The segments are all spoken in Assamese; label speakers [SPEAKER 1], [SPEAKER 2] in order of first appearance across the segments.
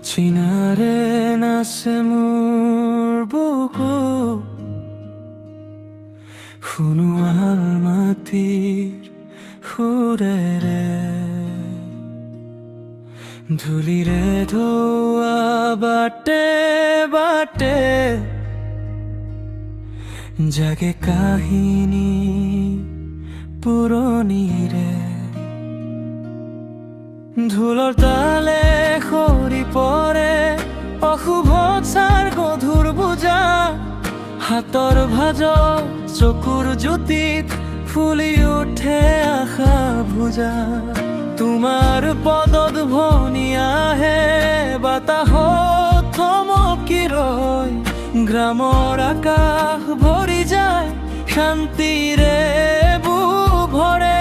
[SPEAKER 1] চিনাৰে নাচে মোৰ বুকু সোণোৱাল মাটিৰ সুৰেৰে ধূলিৰে ধোৱা বাটে বাটে জাগে কাহিনী পুৰণিৰে ঢোলৰ তালে সৰি পৰে অশুভ চাৰ গধুৰ বুজা হাতৰ ভাজ চকুৰ জ্যোতিত ফুলি উঠে আশা ভুজা তোমাৰ পদত ভনি আহে বাতাহত থমকি ৰয় গ্ৰামৰ আকাশ ভৰি যায় শান্তিৰে বুক ভৰে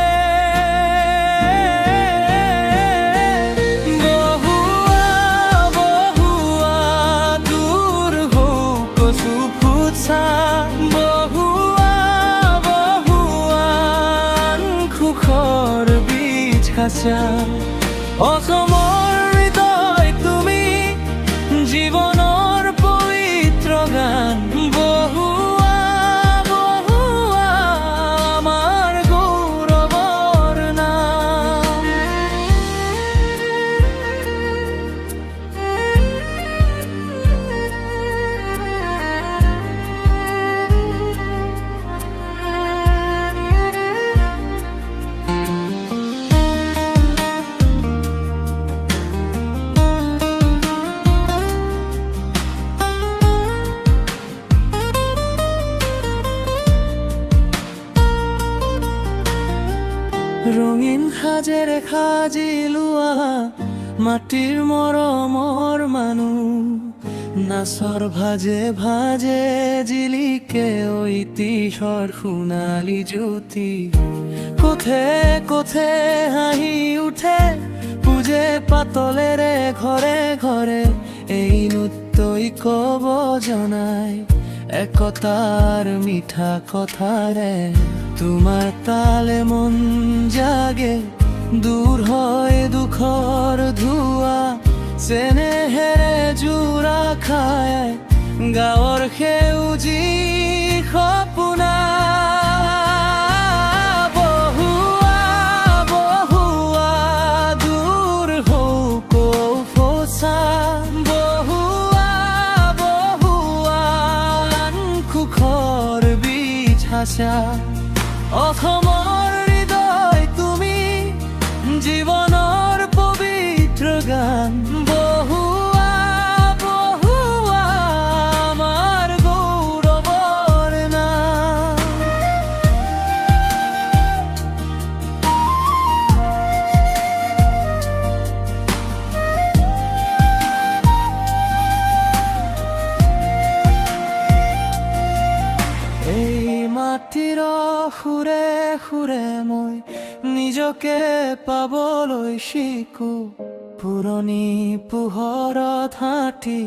[SPEAKER 1] অসমৰ হৃদয় তুমি জীৱনৰ পবিত্ৰ গান বহুৱা বহুৱা আমাৰ গৌৰৱৰ নাম ৰঙীন সাজেৰে সাজি লোৱা মাটিৰ মৰমৰ মানুহ নাচৰ ভাজে ভাজে জিলিকে ঐতিহ্যৰ সোণালী জ্যোতি কোঠে কোঠে হাঁহি উঠে পূজে পাতলেৰে ঘৰে ঘৰে এই নৃত্যই কব জনাই একতাৰ মিঠা কথাৰে তোমাৰ তালে মন জাগে দূৰ হয় দুখৰ ধোৱা চেনেহেৰে জোৰা খায় গাঁৱৰ সেউজী সপোনা বহুৱা বহুৱা দূৰ হওক ফচা বহুৱা বহুৱা সুখৰ বিছাছা অসমৰ হৃদয় তুমি জীৱনৰ পবিত্ৰ গান বহুৱা বহুৱা আমাৰ গৌৰৱৰ নাম এই মাটিৰ সুৰে সুৰে মই নিজকে পাবলৈ শিকো পুৰণি পোহৰত হাঁঠি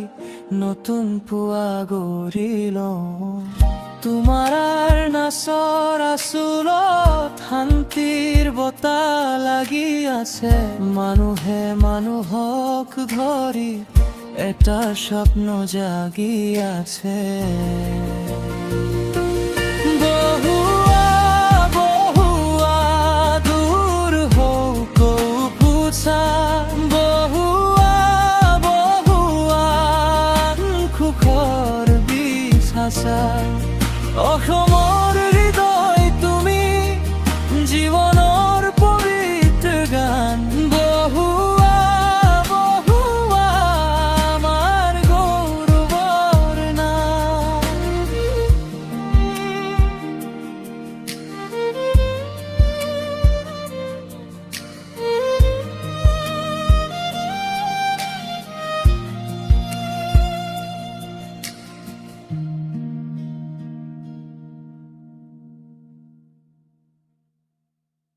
[SPEAKER 1] নতুন পুৱা গঢ়ি লওঁ তোমাৰ নাচৰ আচলত শান্তিৰ বতাহ লাগি আছে মানুহে মানুহক ধৰি এটা স্বপ্ন জাগি আছে